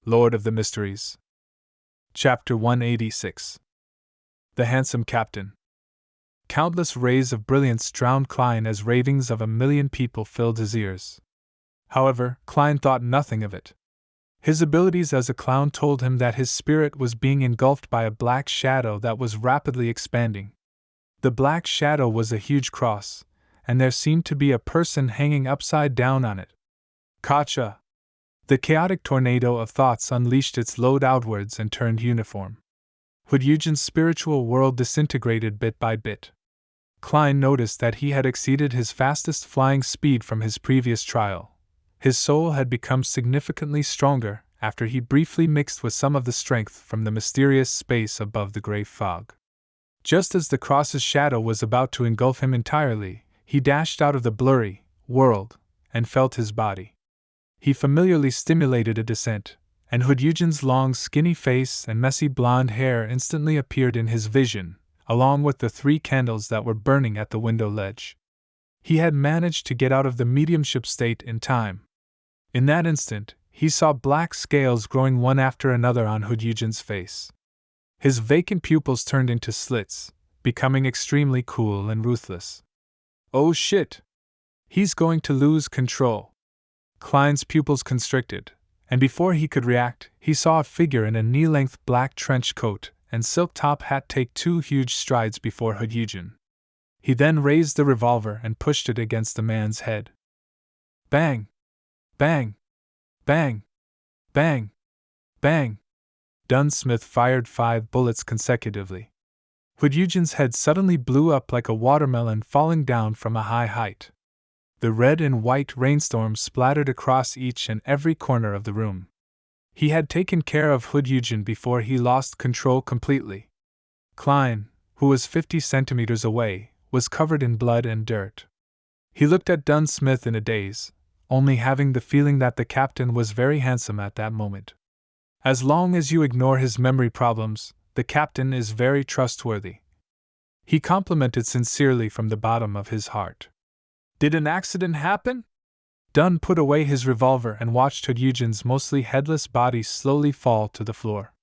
Lord of the Mysteries. Chapter 186. The Handsome Captain. Countless rays of brilliance drowned Klein as ravings of a million people filled his ears. However, Klein thought nothing of it. His abilities as a clown told him that his spirit was being engulfed by a black shadow that was rapidly expanding. The black shadow was a huge cross, and there seemed to be a person hanging upside down on it. Gotcha! The chaotic tornado of thoughts unleashed its load outwards and turned uniform. Eugen's spiritual world disintegrated bit by bit. Klein noticed that he had exceeded his fastest flying speed from his previous trial. His soul had become significantly stronger after he briefly mixed with some of the strength from the mysterious space above the gray fog. Just as the cross's shadow was about to engulf him entirely, he dashed out of the blurry world and felt his body. He familiarly stimulated a descent, and Eugen's long skinny face and messy blonde hair instantly appeared in his vision, along with the 3 candles that were burning at the window ledge. He had managed to get out of the mediumship state in time. In that instant, he saw black scales growing one after another on Eugen's face. His vacant pupils turned into slits, becoming extremely cool and ruthless. Oh shit! He's going to lose control. Klein's pupils constricted, and before he could react, he saw a figure in a knee-length black trench coat and silk top hat take 2 huge strides before Eugen. He then raised the revolver and pushed it against the man's head. Bang! Bang! Bang! Bang! Bang! Dunsmith fired 5 bullets consecutively. Eugen's head suddenly blew up like a watermelon falling down from a high height. The red and white rainstorm splattered across each and every corner of the room. He had taken care of Eugen before he lost control completely. Klein, who was 50 centimeters away, was covered in blood and dirt. He looked at Dunsmith in a daze, only having the feeling that the captain was very handsome at that moment. As long as you ignore his memory problems, the captain is very trustworthy. He complimented sincerely from the bottom of his heart. Did an accident happen? Dunn put away his revolver and watched Eugen's mostly headless body slowly fall to the floor.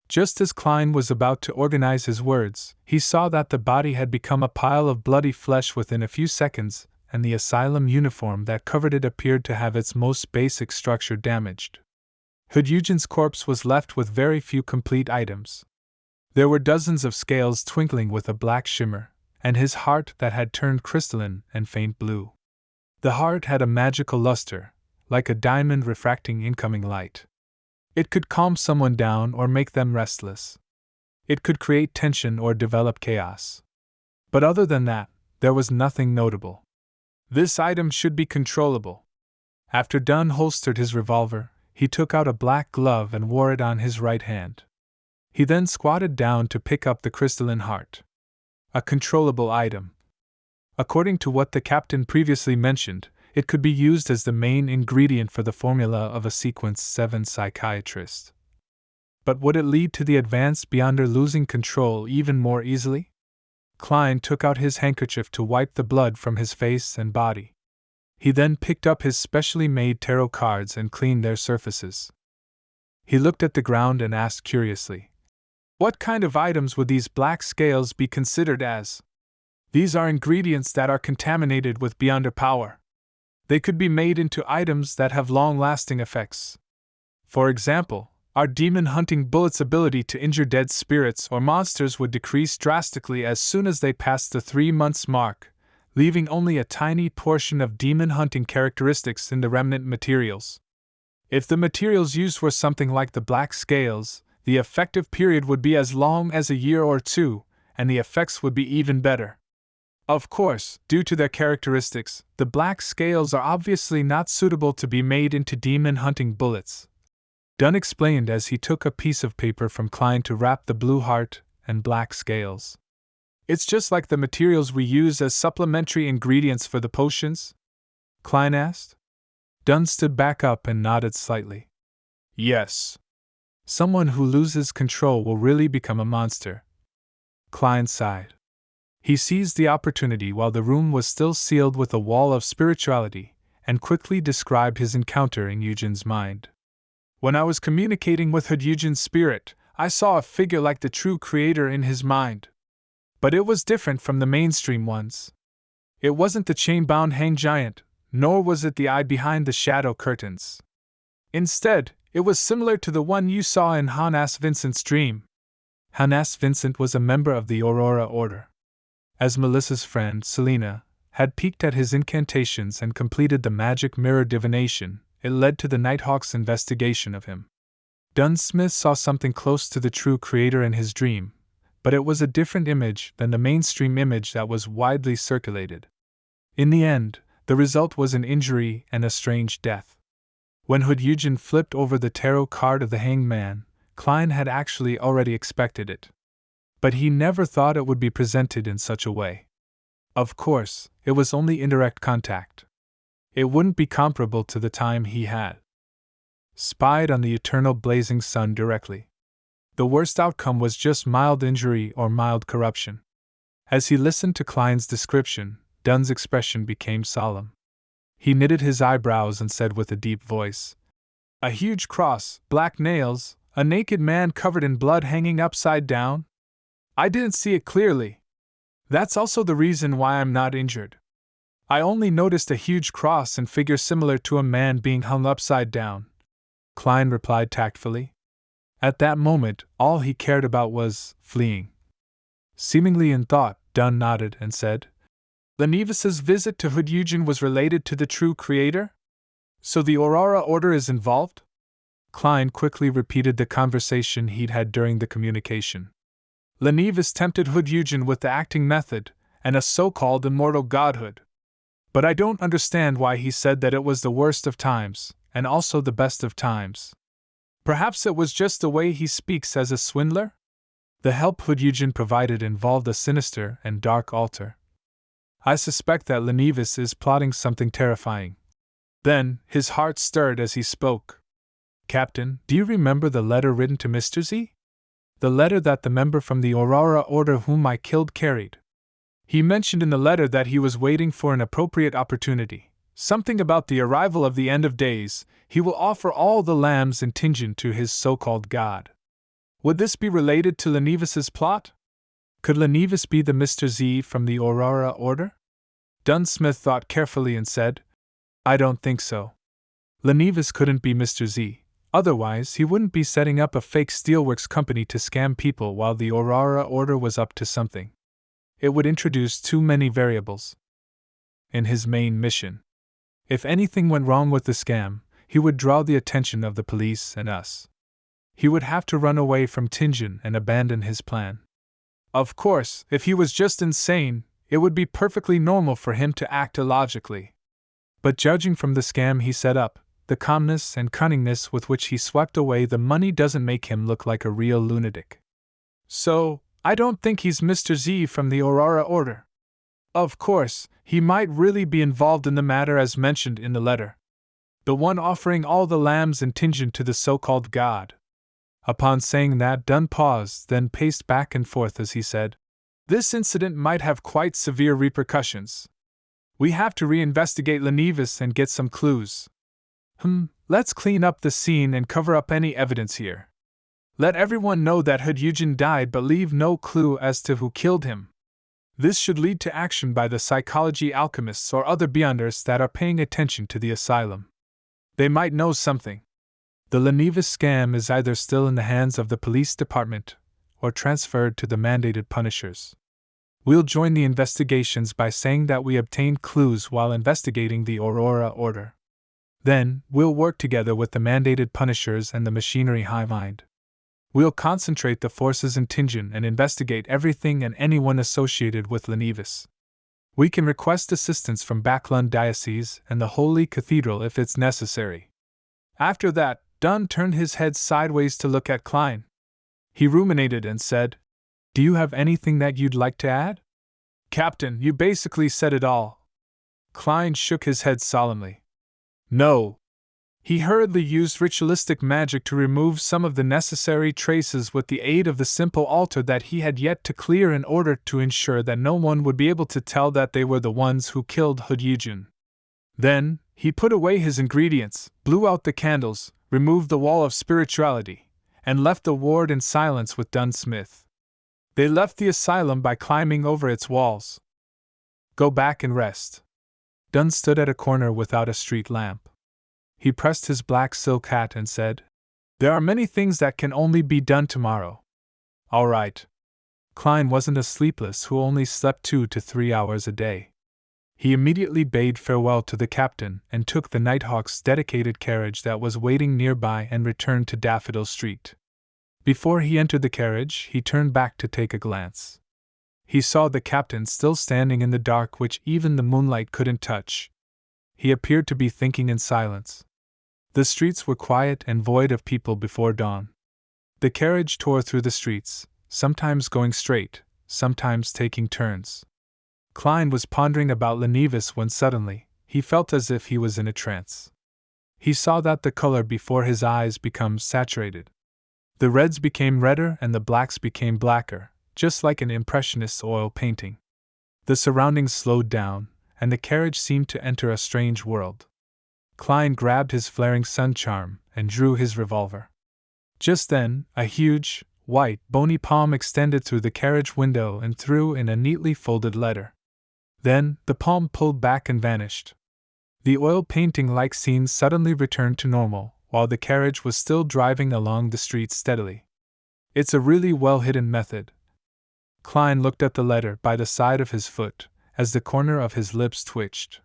Just as Klein was about to organize his words, he saw that the body had become a pile of bloody flesh within a few seconds, and the asylum uniform that covered it appeared to have its most basic structure damaged. Eugen's corpse was left with very few complete items. There were dozens of scales twinkling with a black shimmer, and his heart that had turned crystalline and faint blue. The heart had a magical luster, like a diamond refracting incoming light. It could calm someone down or make them restless. It could create tension or develop chaos. But other than that, there was nothing notable. This item should be controllable. After Dunn holstered his revolver, he took out a black glove and wore it on his right hand. He then squatted down to pick up the crystalline heart. A controllable item. According to what the captain previously mentioned, it could be used as the main ingredient for the formula of a Sequence 7 psychiatrist. But would it lead to the advanced Beyonder losing control even more easily? Klein took out his handkerchief to wipe the blood from his face and body. He then picked up his specially made tarot cards and cleaned their surfaces. He looked at the ground and asked curiously, "What kind of items would these black scales be considered as?" "These are ingredients that are contaminated with Beyonder power. They could be made into items that have long-lasting effects. For example, our demon-hunting bullet's ability to injure dead spirits or monsters would decrease drastically as soon as they passed the 3 months mark, leaving only a tiny portion of demon-hunting characteristics in the remnant materials. If the materials used were something like the black scales, the effective period would be as long as a year or 2, and the effects would be even better. Of course, due to their characteristics, the black scales are obviously not suitable to be made into demon-hunting bullets," Dunn explained as he took a piece of paper from Klein to wrap the blue heart and black scales. "It's just like the materials we use as supplementary ingredients for the potions?" Klein asked. Dunn stood back up and nodded slightly. "Yes. Someone who loses control will really become a monster." Klein sighed. He seized the opportunity while the room was still sealed with a wall of spirituality, and quickly described his encounter in Eugen's mind. When I was communicating with Hudyugin's spirit, I saw a figure like the true creator in his mind. But it was different from the mainstream ones. It wasn't the chain-bound hang giant, nor was it the eye behind the shadow curtains. Instead, it was similar to the one you saw in Hannas Vincent's dream. Hannas Vincent was a member of the Aurora Order. As Melissa's friend, Selena, had peeked at his incantations and completed the magic mirror divination, it led to the Nighthawk's investigation of him. Dunsmith saw something close to the true creator in his dream, but it was a different image than the mainstream image that was widely circulated. In the end, the result was an injury and a strange death. When Hudyugin flipped over the tarot card of the Hanged Man, Klein had actually already expected it. But he never thought it would be presented in such a way. Of course, it was only indirect contact. It wouldn't be comparable to the time he had spied on the eternal blazing sun directly. The worst outcome was just mild injury or mild corruption. As he listened to Klein's description, Dunn's expression became solemn. He knitted his eyebrows and said with a deep voice, "A huge cross, black nails, a naked man covered in blood hanging upside down? I didn't see it clearly. That's also the reason why I'm not injured. I only noticed a huge cross and figure similar to a man being hung upside down," Klein replied tactfully. At that moment, all he cared about was fleeing. Seemingly in thought, Dunn nodded and said, "Lenevis's visit to Hudyugin was related to the true creator? So the Aurora Order is involved?" Klein quickly repeated the conversation he'd had during the communication. "Lenevis tempted Hudyugin with the acting method, and a so-called immortal godhood. But I don't understand why he said that it was the worst of times, and also the best of times. Perhaps it was just the way he speaks as a swindler? The help Hudyugin provided involved a sinister and dark altar. I suspect that Lenevis is plotting something terrifying." Then, his heart stirred as he spoke. "Captain, do you remember the letter written to Mr. Z? The letter that the member from the Aurora Order whom I killed carried. He mentioned in the letter that he was waiting for an appropriate opportunity, something about the arrival of the end of days. He will offer all the lambs in Tingen to his so-called god. Would this be related to Lenevis's plot? Could Lenevis be the Mr. Z from the Aurora Order?" Dunsmith thought carefully and said, "I don't think so. Lenevis couldn't be Mr. Z, otherwise he wouldn't be setting up a fake steelworks company to scam people while the Aurora Order was up to something. It would introduce too many variables in his main mission. If anything went wrong with the scam, he would draw the attention of the police and us. He would have to run away from Tingen and abandon his plan. Of course, if he was just insane, it would be perfectly normal for him to act illogically. But judging from the scam he set up, the calmness and cunningness with which he swept away the money doesn't make him look like a real lunatic. So, I don't think he's Mr. Z from the Aurora Order. Of course, he might really be involved in the matter as mentioned in the letter. The one offering all the lambs in Tingen to the so-called god." Upon saying that, Dunn paused, then paced back and forth as he said, "This incident might have quite severe repercussions. We have to reinvestigate Lenevis and get some clues. Let's clean up the scene and cover up any evidence here. Let everyone know that Hudyugin died but leave no clue as to who killed him. This should lead to action by the psychology alchemists or other beyonders that are paying attention to the asylum. They might know something. The Lenevis scam is either still in the hands of the police department or transferred to the mandated punishers. We'll join the investigations by saying that we obtained clues while investigating the Aurora Order. Then, we'll work together with the mandated punishers and the machinery hive mind. We'll concentrate the forces in Tingen and investigate everything and anyone associated with Lenevis. We can request assistance from Backlund Diocese and the Holy Cathedral if it's necessary." After that, Dunn turned his head sideways to look at Klein. He ruminated and said, "Do you have anything that you'd like to add?" "Captain, you basically said it all." Klein shook his head solemnly. "No." He hurriedly used ritualistic magic to remove some of the necessary traces with the aid of the simple altar that he had yet to clear in order to ensure that no one would be able to tell that they were the ones who killed Hudyugin. Then, he put away his ingredients, blew out the candles, removed the wall of spirituality, and left the ward in silence with Dunn Smith. They left the asylum by climbing over its walls. Go back and rest. Dunn stood at a corner without a street lamp. He pressed his black silk hat and said, "There are many things that can only be done tomorrow." "All right." Klein wasn't a sleepless who only slept 2 to 3 hours a day. He immediately bade farewell to the captain and took the Nighthawk's dedicated carriage that was waiting nearby and returned to Daffodil Street. Before he entered the carriage, he turned back to take a glance. He saw the captain still standing in the dark which even the moonlight couldn't touch. He appeared to be thinking in silence. The streets were quiet and void of people before dawn. The carriage tore through the streets, sometimes going straight, sometimes taking turns. Klein was pondering about Lenivus when suddenly, he felt as if he was in a trance. He saw that the color before his eyes became saturated. The reds became redder and the blacks became blacker, just like an impressionist's oil painting. The surroundings slowed down, and the carriage seemed to enter a strange world. Klein grabbed his flaring sun charm and drew his revolver. Just then, a huge, white, bony palm extended through the carriage window and threw in a neatly folded letter. Then, the palm pulled back and vanished. The oil painting-like scene suddenly returned to normal, while the carriage was still driving along the street steadily. It's a really well-hidden method. Klein looked at the letter by the side of his foot, as the corner of his lips twitched.